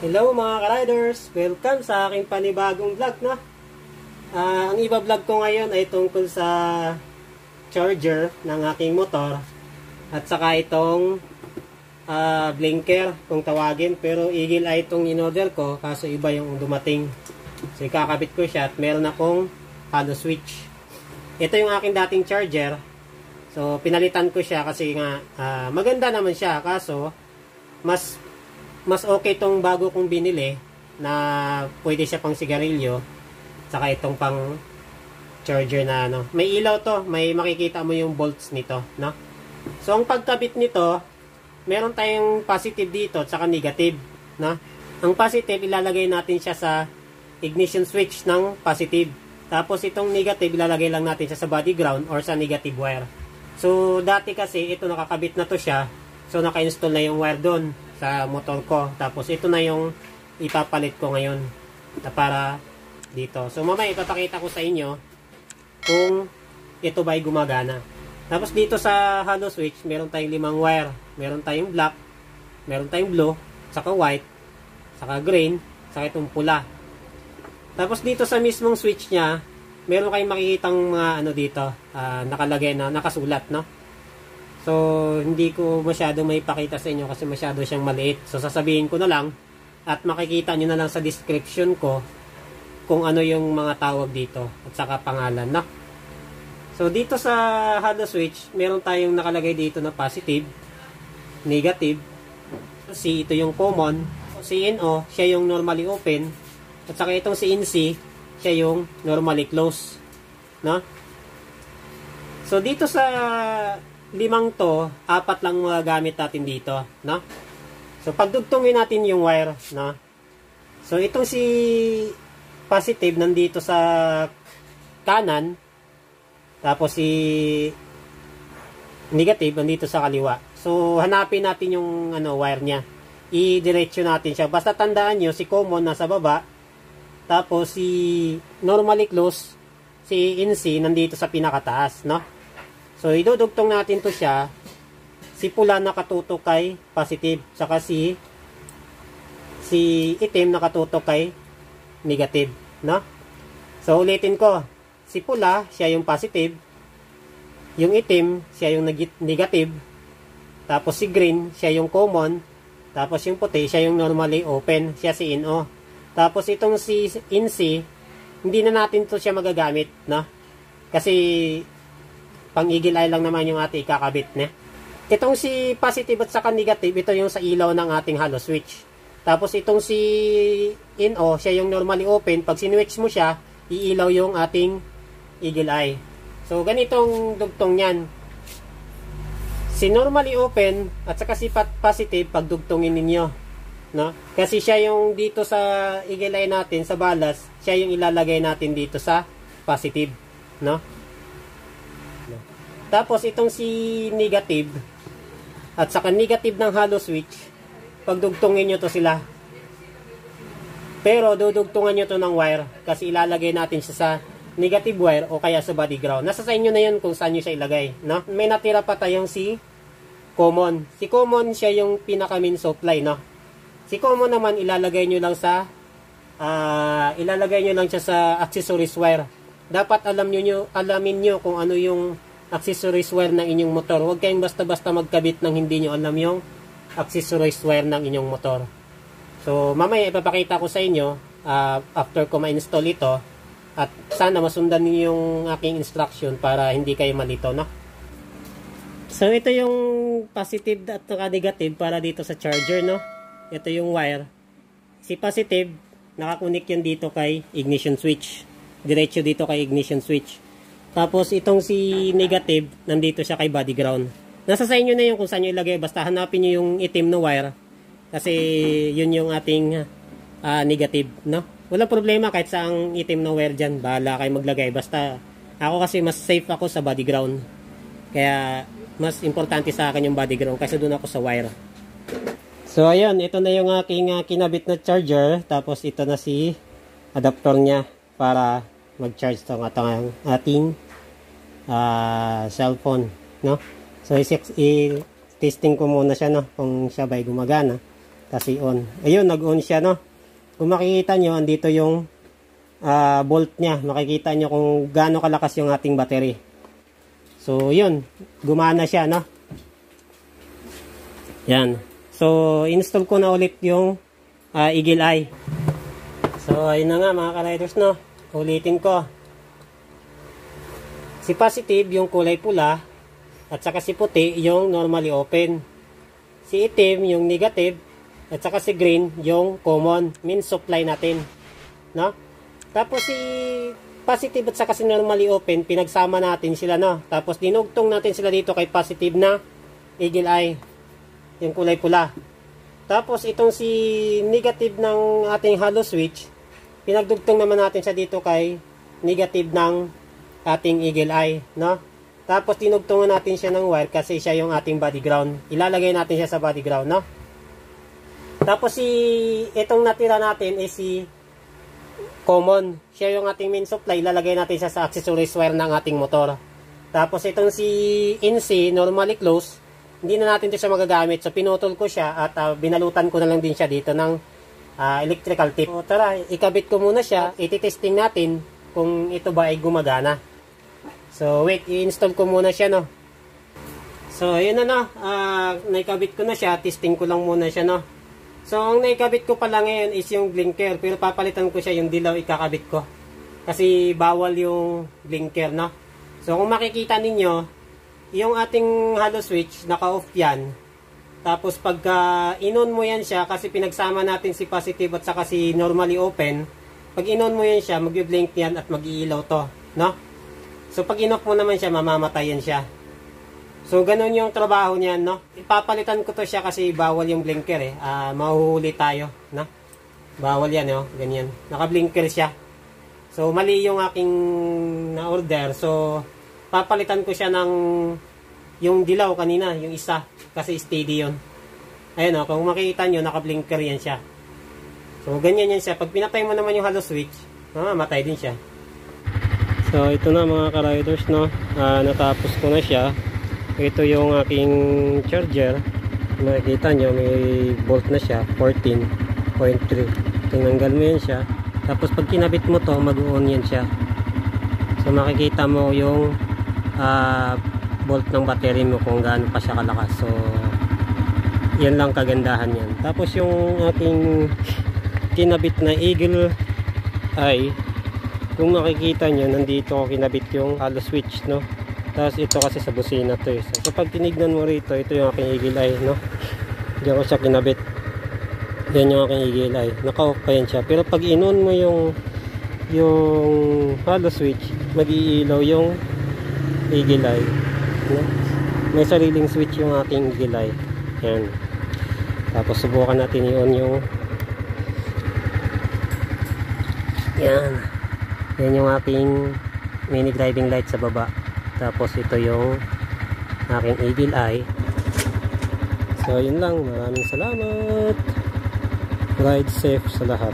Hello mga ka-riders! Welcome sa aking panibagong vlog, no? Ang iba-vlog ko ngayon ay tungkol sa charger ng aking motor at saka itong blinker kung tawagin, pero eagle eye itong in-order ko kaso iba yung dumating. So ikakabit ko siya at meron akong hollow switch. Ito yung aking dating charger. So pinalitan ko siya kasi nga maganda naman siya kaso mas okay itong bago kong binili na pwede siya pang sigarilyo saka itong pang charger na ano. May ilaw to, may makikita mo yung bolts nito, no? So ang pagkabit nito, meron tayong positive dito at saka negative, no? Ang positive ilalagay natin siya sa ignition switch ng positive. Tapos itong negative ilalagay lang natin siya sa body ground or sa negative wire. So dati kasi ito nakakabit na to siya. So naka-install na yung wire doon sa motor ko. Tapos ito na yung ipapalit ko ngayon na para dito. So mamaya ipapakita ko sa inyo kung ito ba ay gumagana. Tapos dito sa hollow switch, meron tayong 5 wire. Meron tayong black, meron tayong blue, saka white, saka green, saka itong pula. Tapos dito sa mismong switch niya, meron kayong makikitang mga ano dito, nakalagay na, nakasulat, no? So, hindi ko masyado may pakita sa inyo kasi masyado siyang maliit. So, sasabihin ko na lang at makikita nyo na lang sa description ko kung ano yung mga tawag dito at saka pangalan, no? So, dito sa hollow switch, meron tayong nakalagay dito na positive, negative. Si ito yung common. Si NO, siya yung normally open. At saka itong si NC, siya yung normally close, no? So, dito sa 5 to, 4 lang magagamit natin dito, no? So pagdugtungin natin yung wire, no? So itong si positive nandito sa kanan, tapos si negative nandito sa kaliwa. So hanapin natin yung ano wire niya. I-diretso natin siya. Basta tandaan niyo si common nasa baba, tapos si normally close, si NC nandito sa pinakataas, no? So, idudugtong natin to siya. Si pula nakatutok kay positive. Saka si itim nakatutok kay negative. No? So, ulitin ko. Si pula, siya yung positive. Yung itim, siya yung negative. Tapos si green, siya yung common. Tapos yung puti, siya yung normally open. Siya si NO. Tapos itong si NC, hindi na natin to siya magagamit. No? Kasi pang eagle eye lang naman yung ating ikakabit niya. Itong si positive at saka negative, ito yung sa ilaw ng ating hollow switch. Tapos itong si NO, siya yung normally open. Pag sinwitch mo siya, iilaw yung ating eagle eye. So ganitong dugtong niyan. Si normally open at saka si positive, pag dugtongin ninyo, no? Kasi siya yung dito sa eagle eye natin, sa balas, siya yung ilalagay natin dito sa positive, no? Tapos itong si negative at saka negative ng hollow switch, pagdugtungin nyo to sila. Pero dudugtungan nyo to ng wire kasi ilalagay natin siya sa negative wire o kaya sa body ground. Nasa sa inyo na yun kung saan nyo siya ilagay, no? May natira pa tayong si common. Si common siya yung pinaka main supply, no? Si common naman ilalagay nyo lang sa siya sa accessories wire. Dapat alamin nyo kung ano yung accessories wire ng inyong motor. Huwag kayong basta-basta magkabit ng hindi nyo alam yung accessories wire ng inyong motor. So, mamaya ipapakita ko sa inyo after ko ma-install ito at sana masundan niyo yung aking instruction para hindi kayo malito, no? So, ito yung positive at negative para dito sa charger, no? Ito yung wire. Si positive, nakakunik yan dito kay ignition switch. Diretso dito kay ignition switch. Tapos itong si negative, nandito siya kay body ground. Nasa sa inyo na yung kung saan nyo ilagay. Basta hanapin nyo yung itim na wire. Kasi yun yung ating negative, no? Wala problema kahit saang itim na wire dyan. Bahala kayo maglagay. Basta ako kasi mas safe ako sa body ground. Kaya mas importante sa akin yung body ground kasi doon ako sa wire. So ayun, ito na yung aking kinabit na charger. Tapos ito na si adapter niya para mag-charge itong ating cellphone, no? So i-testing ko muna siya, no, kung siya ba'y gumagana. Tapos i-on. Ayun, nag-on siya, no? Kung makikita nyo, andito yung volt niya. Makikita nyo kung gaano kalakas yung ating battery. So, yun. Gumana siya, no? Yan. So, install ko na ulit yung Eagle Eye. So, ayun na nga mga ka-riders, no? Ulitin ko. Si positive, yung kulay pula. At saka si puti, yung normally open. Si itim, yung negative. At saka si green, yung common, means supply natin. No? Tapos si positive at saka si normally open, pinagsama natin sila, no? Tapos dinugtong natin sila dito kay positive na Eagle Eye, yung kulay pula. Tapos itong si negative ng ating hollow switch, pinagdugtong naman natin siya dito kay negative ng ating Eagle Eye, no? Tapos dinugtungan natin siya ng wire kasi siya yung ating body ground. Ilalagay natin siya sa body ground, no? Tapos itong natira natin is si common. Siya yung ating main supply. Ilalagay natin siya sa accessories wire ng ating motor. Tapos itong si NC, normally close, hindi na natin ito siya magagamit. So pinutol ko siya at binalutan ko na lang din siya dito ng electrical tip. So tara, ikabit ko muna siya. Ititesting natin kung ito ba ay gumagana. So wait, i-install ko muna siya, no. So ayun na, no. Naikabit ko na siya. Testing ko lang muna siya, no. So, ang naikabit ko pala ngayon is yung blinker. Pero papalitan ko siya, yung dilaw ikakabit ko. Kasi bawal yung blinker, no? So, kung makikita ninyo, yung ating hollow switch, naka-off yan. Tapos, pagka in-on mo yan siya, kasi pinagsama natin si positive at saka si normally open, pag in-on mo yan siya, mag-blink yan at mag-iilaw to, no? So, pag in-off mo naman siya, mamamatay yan siya. So, ganun yung trabaho niyan, no? Ipapalitan ko to siya kasi bawal yung blinker, eh. Mahuhuli tayo, no? Bawal yan, no? Ganyan. Naka-blinker siya. So, mali yung aking na-order. So, papalitan ko siya ng yung dilaw kanina, yung isa. Kasi steady yun. Ayun, no? Kung makikita nyo, naka-blinker yan siya. So, ganyan yan siya. Pag pinatay mo naman yung hollow switch, matay din siya. So, ito na mga ka-riders, no? Natapos ko na siya. Ito yung aking charger. Makikita nyo, may volt na siya, 14.3. Tinanggal mo yan siya. Tapos pag kinabit mo to, mag-on yan siya. So makikita mo yung volt ng battery mo kung gaano pa siya kalakas. So yan lang kagandahan yan. Tapos yung aking kinabit na Eagle Eye, kung makikita nyo, nandito ko kinabit yung hollow switch, no? Tapos ito kasi sa busina to, eh. So pag tinignan mo rito, ito yung aking Eagle Eye, no? Diyan ko siya kinabit. Yan yung aking Eagle Eye. Naka-off pa yan siya. Pero pag in-on mo yung hollow switch, mag-iilaw yung Eagle Eye, no? May sariling switch yung aking Eagle Eye. Yan. Tapos subukan natin i-on yung yan. Yan yung aking mini driving light sa baba. Tapos ito yung aking Eagle Eye. So yun lang, maraming salamat. Ride safe sa lahat.